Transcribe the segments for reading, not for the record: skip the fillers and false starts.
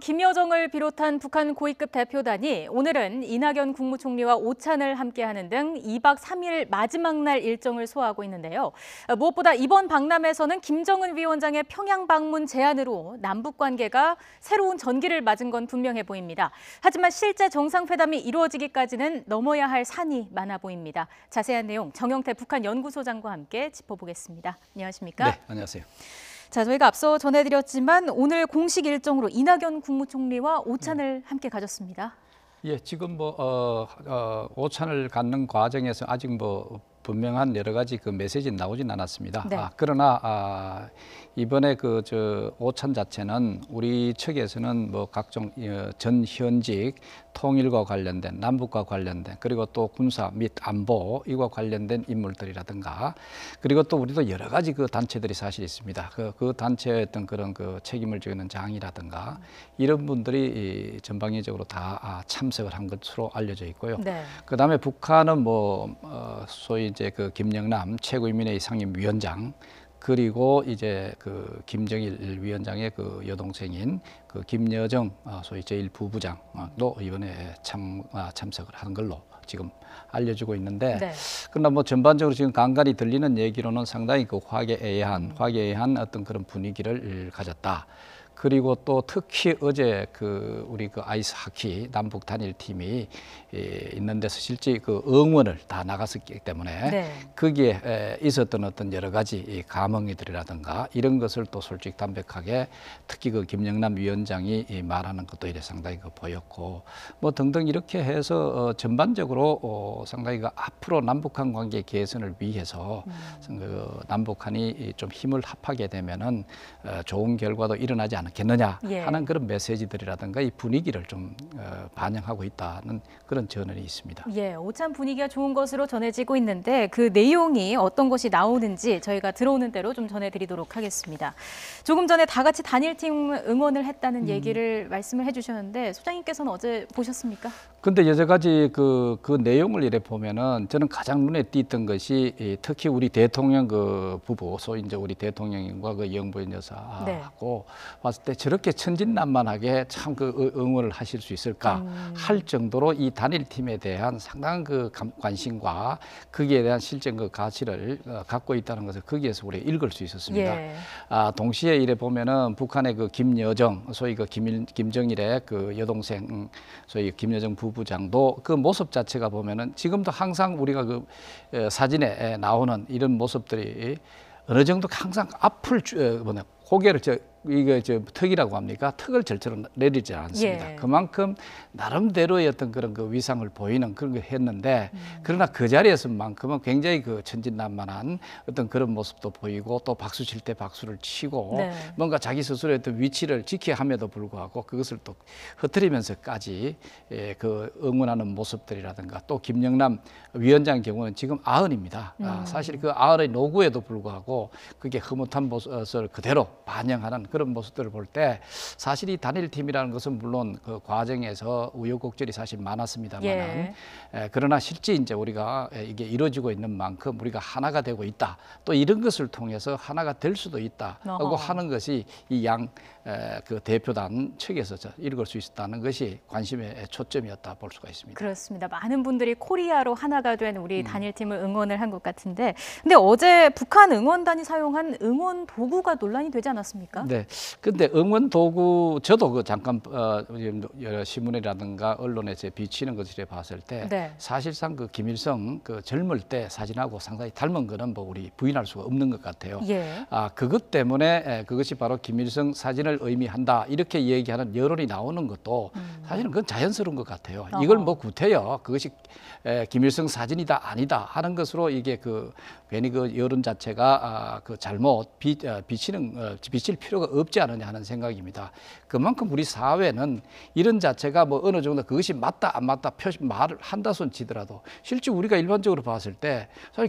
김여정을 비롯한 북한 고위급 대표단이 오늘은 이낙연 국무총리와 오찬을 함께하는 등 2박 3일 마지막 날 일정을 소화하고 있는데요. 무엇보다 이번 박람회에서는 김정은 위원장의 평양 방문 제안으로 남북 관계가 새로운 전기를 맞은 건 분명해 보입니다. 하지만 실제 정상회담이 이루어지기까지는 넘어야 할 산이 많아 보입니다. 자세한 내용 정영태 북한 연구소장과 함께 짚어보겠습니다. 안녕하십니까? 네, 안녕하세요. 자, 저희가 앞서 전해드렸지만 오늘 공식 일정으로 이낙연 국무총리와 오찬을 함께 가졌습니다. 예, 지금 오찬을 갖는 과정에서 아직 분명한 여러 가지 그 메시지는 나오진 않았습니다. 네. 그러나 이번에 오찬 자체는 우리 측에서는 각종 전 현직 통일과 관련된 남북과 관련된 그리고 또 군사 및 안보 이와 관련된 인물들이라든가 그리고 또 우리도 여러 가지 그 단체들이 사실 있습니다. 그 단체의 어떤 그런 그 책임을 지는 장이라든가 이런 분들이 전방위적으로 다 참석을 한 것으로 알려져 있고요. 네. 그다음에 북한은 소위 이제 그 김영남 최고인민회의 상임위원장 그리고 이제 그 김정일 위원장의 그 여동생인 그 김여정 소위 제1부부장도 이번에 참석을 한 걸로 지금 알려지고 있는데, 네. 그러나 전반적으로 지금 간간히 들리는 얘기로는 상당히 그 화기애애한 어떤 그런 분위기를 가졌다. 그리고 또 특히 어제 우리 아이스 하키 남북 단일팀이 있는 데서 실제 그 응원을 다 나갔었기 때문에 네. 거기에 있었던 어떤 여러 가지 감흥이들이라든가 이런 것을 또 솔직 담백하게 특히 그 김영남 위원장이 말하는 것도 이래 상당히 보였고 등등 이렇게 해서 전반적으로 상당히 앞으로 남북한 관계 개선을 위해서 남북한이 좀 힘을 합하게 되면은 좋은 결과도 일어나지 않겠느냐 하는 그런 메시지들이라든가 이 분위기를 좀 반영하고 있다는 그런 전언이 있습니다. 예, 오찬 분위기가 좋은 것으로 전해지고 있는데 그 내용이 어떤 것이 나오는지 저희가 들어오는 대로 좀 전해드리도록 하겠습니다. 조금 전에 다 같이 단일팀 응원을 했다는 얘기를 말씀을 해주셨는데 소장님께서는 어제 보셨습니까? 근데 여러 가지 그 내용을 이래 보면은 저는 가장 눈에 띄었던 것이 특히 우리 대통령 부부, 소위 이제 우리 대통령과 영부인 여사하고 봤을 때 저렇게 천진난만하게 참 응원을 하실 수 있을까 할 정도로 이 단일팀에 대한 상당한 관심과 거기에 대한 실제 가치를 갖고 있다는 것을 거기에서 우리가 읽을 수 있었습니다. 예. 동시에 이래 보면은 북한의 김여정, 소위 김정일의 여동생, 소위 김여정 부부장도 그 모습 자체가 보면은 지금도 항상 우리가 사진에 나오는 이런 모습들이 어느 정도 항상 앞을 고개를 턱이라고 합니까? 턱을 절대로 내리지 않습니다. 예. 그만큼 나름대로의 어떤 그런 위상을 보이는 그런 걸 했는데 그러나 그 자리에서만큼은 굉장히 천진난만한 어떤 그런 모습도 보이고 또 박수 칠 때 박수를 치고 뭔가 자기 스스로의 어떤 위치를 지켜야 함에도 불구하고 그것을 또 흐트리면서까지 응원하는 모습들이라든가 또 김영남 위원장 경우는 지금 아흔입니다. 사실 그 아흔의 노구에도 불구하고 그게 흐뭇한 모습을 그대로 반영하는 그런 모습들을 볼 때 사실 이 단일팀이라는 것은 물론 그 과정에서 우여곡절이 사실 많았습니다만은 그러나 실제 이제 우리가 이게 이루어지고 있는 만큼 우리가 하나가 되고 있다. 또 이런 것을 통해서 하나가 될 수도 있다고 하는 것이 이 그 대표단 측에서 읽을 수 있었다는 것이 관심의 초점이었다 볼 수가 있습니다. 그렇습니다. 많은 분들이 코리아로 하나가 된 우리 단일팀을 응원을 한 것 같은데 근데 어제 북한 응원단이 사용한 응원 도구가 논란이 되지 않았습니까? 네. 근데 응원 도구 저도 잠깐 여러 신문이라든가 언론에서 비치는 것을 봤을 때 사실상 김일성 젊을 때 사진하고 상당히 닮은 거는 우리 부인할 수가 없는 것 같아요. 예. 그것 때문에 그것이 바로 김일성 사진을 의미한다 이렇게 얘기하는 여론이 나오는 것도 사실은 그건 자연스러운 것 같아요. 이걸 구태여 그것이 김일성 사진이다 아니다 하는 것으로 이게 괜히 여론 자체가 잘못 비칠 필요가 없지 않느냐 하는 생각입니다. 그만큼 우리 사회는 이런 자체가 어느 정도 그것이 맞다 안 맞다 말을 한다손 치더라도 실제 우리가 일반적으로 봤을 때 사실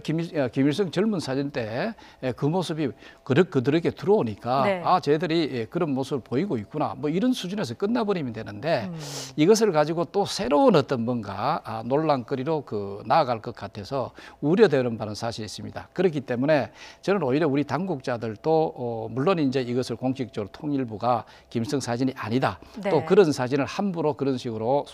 김일성 젊은 사진 때 그 모습이 그들에게 들어오니까 쟤들이 그런 모습을 보이고 있구나 이런 수준에서 끝나버리면 되는데 이것을 가지고 또 새로운 어떤 뭔가 논란거리로 나아갈 것 같아서 우려되는 바는 사실이 있습니다. 그렇기 때문에 저는 오히려 우리 당국자들도 물론 이제 이것을 공식적으로 통일부가 김일성 사진이 아니다. 네. 또 그런 사진을 함부로 그런 식으로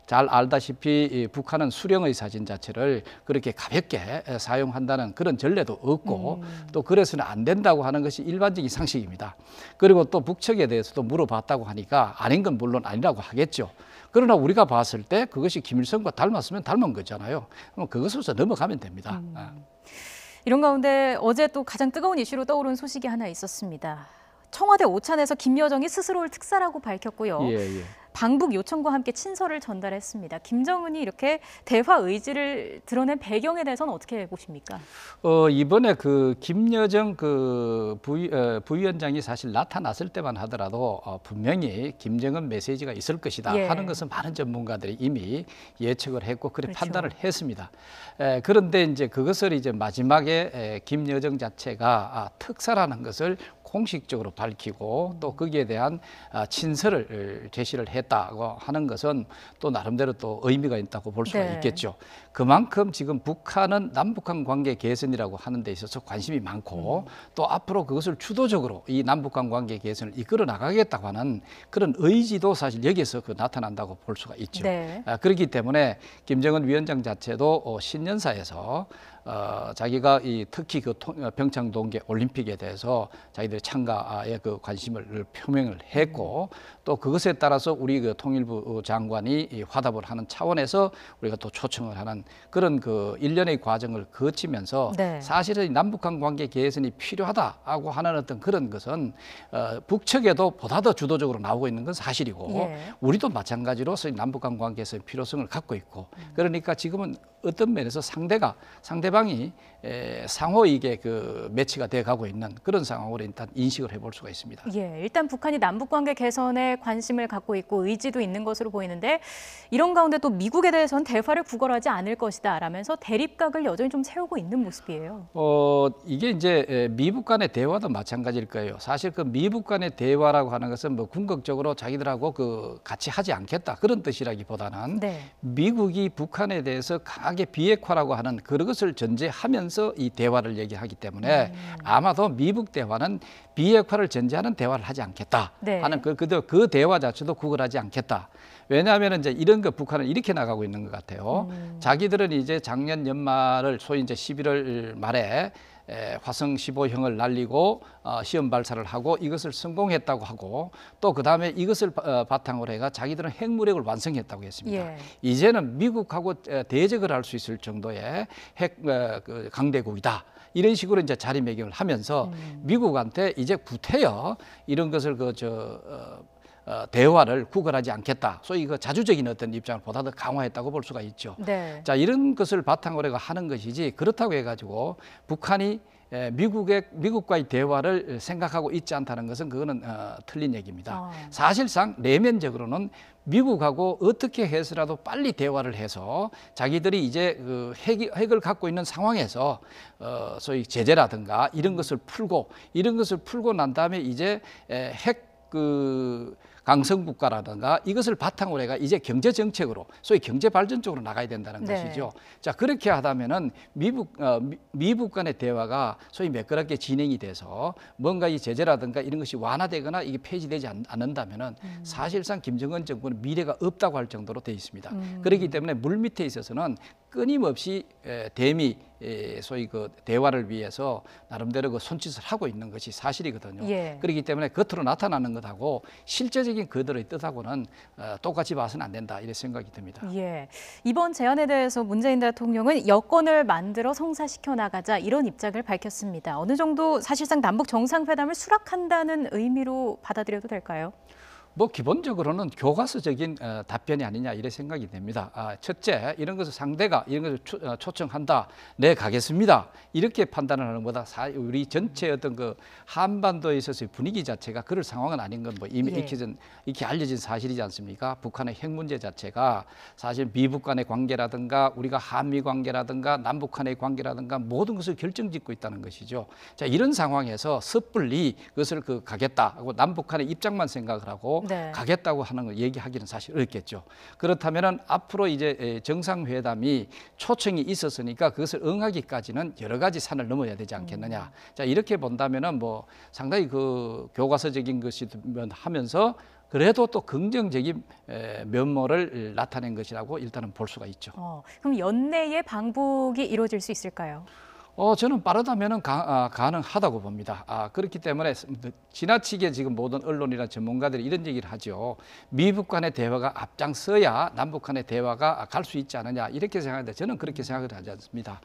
잘 알다시피 북한은 수령의 사진 자체를 그렇게 가볍게 사용한다는 그런 전례도 없고 또 그래서는 안 된다고 하는 것이 일반적인 상식입니다. 그리고 또 북측에 대해서도 물어봤다고 하니까 아닌 건 물론 아니라고 하겠죠. 그러나 우리가 봤을 때 그것이 김일성과 닮았으면 닮은 거잖아요. 그럼 그것으로서 넘어가면 됩니다. 이런 가운데 어제 또 가장 뜨거운 이슈로 떠오른 소식이 하나 있었습니다. 청와대 오찬에서 김여정이 스스로를 특사라고 밝혔고요. 예. 방북 요청과 함께 친서를 전달했습니다. 김정은이 이렇게 대화 의지를 드러낸 배경에 대해서는 어떻게 보십니까? 이번에 김여정 부위원장이 사실 나타났을 때만 하더라도 분명히 김정은 메시지가 있을 것이다 하는 것은 많은 전문가들이 이미 예측을 했고 그렇게 판단을 했습니다. 그런데 이제 그것을 이제 마지막에 김여정 자체가 특사라는 것을 공식적으로 밝히고 또 거기에 대한 친서를 제시를 했다고 하는 것은 또 나름대로 또 의미가 있다고 볼 수가 있겠죠. 그만큼 지금 북한은 남북한 관계 개선이라고 하는 데 있어서 관심이 많고 또 앞으로 그것을 주도적으로 이 남북한 관계 개선을 이끌어 나가겠다고 하는 그런 의지도 사실 여기에서 나타난다고 볼 수가 있죠. 그렇기 때문에 김정은 위원장 자체도 신년사에서 자기가 특히 평창 동계 올림픽에 대해서 자기들의 참가에 관심을 표명을 했고 또 그것에 따라서 우리 통일부 장관이 화답을 하는 차원에서 우리가 또 초청을 하는 그런 일련의 과정을 거치면서 사실은 남북한 관계 개선이 필요하다고 하는 어떤 그런 것은 북측에도 보다 더 주도적으로 나오고 있는 건 사실이고 우리도 마찬가지로 남북한 관계에서의 필요성을 갖고 있고 그러니까 지금은 어떤 면에서 상대방이 상호 이게 매치가 돼 가고 있는 그런 상황으로 일단 인식을 해볼 수가 있습니다. 일단 북한이 남북 관계 개선에 관심을 갖고 있고 의지도 있는 것으로 보이는데 이런 가운데 또 미국에 대해서는 대화를 구걸하지 않을 것이다라면서 대립각을 여전히 좀 세우고 있는 모습이에요. 이게 이제 미국 간의 대화도 마찬가지일 거예요. 사실 미국 간의 대화라고 하는 것은 궁극적으로 자기들하고 같이 하지 않겠다 그런 뜻이라기보다는 미국이 북한에 대해서 강하게 비핵화라고 하는 그것을 전제하면서 이 대화를 얘기하기 때문에 아마도 미국 대화는 비핵화를 전제하는 대화를 하지 않겠다 하는 그 대화 자체도 구걸하지 않겠다. 왜냐하면 이제 이런 북한은 이렇게 나가고 있는 것 같아요. 자기들은 이제 작년 연말을 소위 이제 11월 말에 화성 15형을 날리고 시험 발사를 하고 이것을 성공했다고 하고 또 그다음에 이것을 바탕으로 해가 자기들은 핵무력을 완성했다고 했습니다. 이제는 미국하고 대적을 할 수 있을 정도의 핵 강대국이다. 이런 식으로 이제 자리매김을 하면서 미국한테 이제 구태여 이런 것을 대화를 구걸하지 않겠다. 소위 자주적인 어떤 입장을 보다 더 강화했다고 볼 수가 있죠. 자, 이런 것을 바탕으로 하는 것이지 그렇다고 해가지고 북한이 미국과의 대화를 생각하고 있지 않다는 것은 그거는 틀린 얘기입니다. 사실상 내면적으로는 미국하고 어떻게 해서라도 빨리 대화를 해서 자기들이 이제 핵을 갖고 있는 상황에서 소위 제재라든가 이런 것을 풀고 난 다음에 이제 핵 강성 국가라든가 이것을 바탕으로 해가 이제 경제 정책으로 소위 경제 발전 쪽으로 나가야 된다는 것이죠. 자, 그렇게 하다면은 미국 간의 대화가 소위 매끄럽게 진행이 돼서 뭔가 이 제재라든가 이런 것이 완화되거나 이게 폐지되지 않는다면은 사실상 김정은 정부는 미래가 없다고 할 정도로 돼 있습니다. 그렇기 때문에 물밑에 있어서는 끊임없이 대미 소위 대화를 위해서 나름대로 손짓을 하고 있는 것이 사실이거든요. 그렇기 때문에 겉으로 나타나는 것하고 실제적인 그들의 뜻하고는 똑같이 봐서는 안 된다 이런 생각이 듭니다. 이번 제안에 대해서 문재인 대통령은 여건을 만들어 성사시켜 나가자 이런 입장을 밝혔습니다. 어느 정도 사실상 남북 정상회담을 수락한다는 의미로 받아들여도 될까요? 기본적으로는 교과서적인 답변이 아니냐 이런 생각이 됩니다. 첫째, 이런 것을 상대가 이런 것을 초청한다, 네 가겠습니다 이렇게 판단을 하는 것보다 우리 전체 어떤 한반도에 있어서의 분위기 자체가 그럴 상황은 아닌 건 이미 익히 알려진 사실이지 않습니까? 북한의 핵 문제 자체가 사실 미북 간의 관계라든가 우리가 한미 관계라든가 남북 간의 관계라든가 모든 것을 결정짓고 있다는 것이죠. 자, 이런 상황에서 섣불리 그것을 가겠다 하고 남북 간의 입장만 생각을 하고 가지고 네. 가겠다고 하는 걸 얘기하기는 사실 어렵겠죠. 그렇다면은 앞으로 이제 정상회담이 초청이 있었으니까 그것을 응하기까지는 여러 가지 산을 넘어야 되지 않겠느냐. 자, 이렇게 본다면은 뭐 상당히 그 교과서적인 것이 하면서 그래도 또 긍정적인 면모를 나타낸 것이라고 일단은 볼 수가 있죠. 그럼 연내에 방북이 이루어질 수 있을까요? 저는 빠르다면은 가능하다고 봅니다. 그렇기 때문에 지나치게 지금 모든 언론이나 전문가들이 이런 얘기를 하죠. 미북 간의 대화가 앞장서야 남북 간의 대화가 갈 수 있지 않느냐 이렇게 생각하는데 저는 그렇게 생각을 하지 않습니다.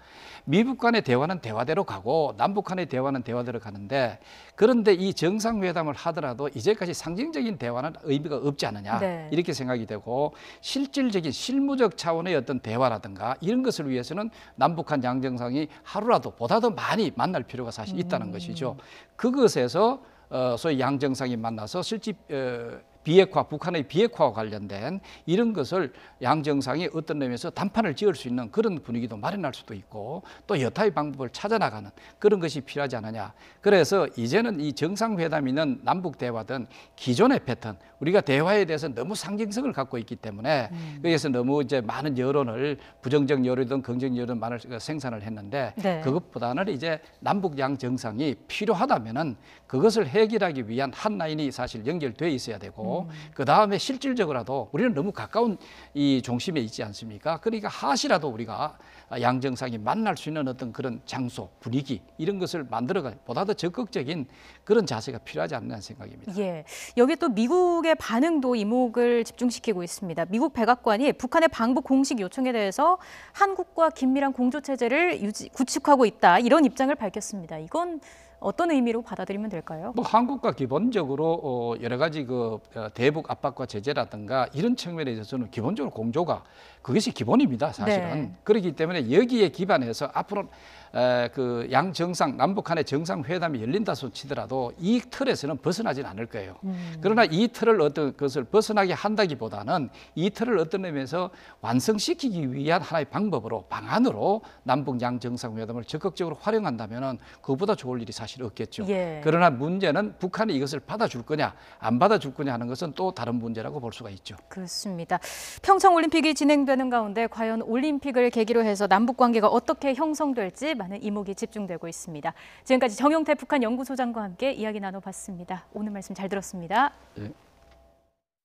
미북 간의 대화는 대화대로 가고 남북 간의 대화는 대화대로 가는데 그런데 이 정상회담을 하더라도 이제까지 상징적인 대화는 의미가 없지 않느냐 네. 이렇게 생각이 되고 실질적인 실무적 차원의 어떤 대화라든가 이런 것을 위해서는 남북한 양정상이 하루라도 보다 더 많이 만날 필요가 사실 있다는 것이죠. 그것에서 소위 양정상이 만나서 실제 비핵화, 북한의 비핵화와 관련된 이런 것을 양정상이 어떤 의미에서 단판을 지을 수 있는 그런 분위기도 마련할 수도 있고 또 여타의 방법을 찾아나가는 그런 것이 필요하지 않느냐. 그래서 이제는 이 정상회담이든 남북 대화든 기존의 패턴, 우리가 대화에 대해서 너무 상징성을 갖고 있기 때문에 거기에서 너무 이제 많은 여론을 부정적 여론이든 긍정 여론 많을 생산을 했는데 네. 그것보다는 이제 남북 양 정상이 필요하다면은 그것을 해결하기 위한 한 라인이 사실 연결돼 있어야 되고 그 다음에 실질적으로라도 우리는 너무 가까운 이 중심에 있지 않습니까? 그러니까 하시라도 우리가 양정상이 만날 수 있는 어떤 그런 장소, 분위기 이런 것을 만들어가 보다 더 적극적인 그런 자세가 필요하지 않나 생각입니다. 예, 여기 또 미국의 반응도 이목을 집중시키고 있습니다. 미국 백악관이 북한의 방북 공식 요청에 대해서 한국과 긴밀한 공조 체제를 구축하고 있다 이런 입장을 밝혔습니다. 이건 어떤 의미로 받아들이면 될까요? 뭐 한국과 기본적으로 여러 가지 그 대북 압박과 제재라든가 이런 측면에 있어서는 기본적으로 공조가 그것이 기본입니다, 사실은. 네. 그렇기 때문에 여기에 기반해서 앞으로 그 양 정상 남북 간의 정상회담이 열린다 손치더라도 이 틀에서는 벗어나지는 않을 거예요. 그러나 이 틀을 어떤 것을 벗어나게 한다기보다는 이 틀을 어떤 의미에서 완성시키기 위한 하나의 방법으로 방안으로 남북 양 정상회담을 적극적으로 활용한다면은 그보다 좋을 일이 사실 없겠죠. 예. 그러나 문제는 북한이 이것을 받아줄 거냐 안 받아줄 거냐 하는 것은 또 다른 문제라고 볼 수가 있죠. 그렇습니다. 평창 올림픽이 진행되는 가운데 과연 올림픽을 계기로 해서 남북 관계가 어떻게 형성될지 많은 이목이 집중되고 있습니다. 지금까지 정용태 북한 연구소장과 함께 이야기 나눠봤습니다. 오늘 말씀 잘 들었습니다. 예.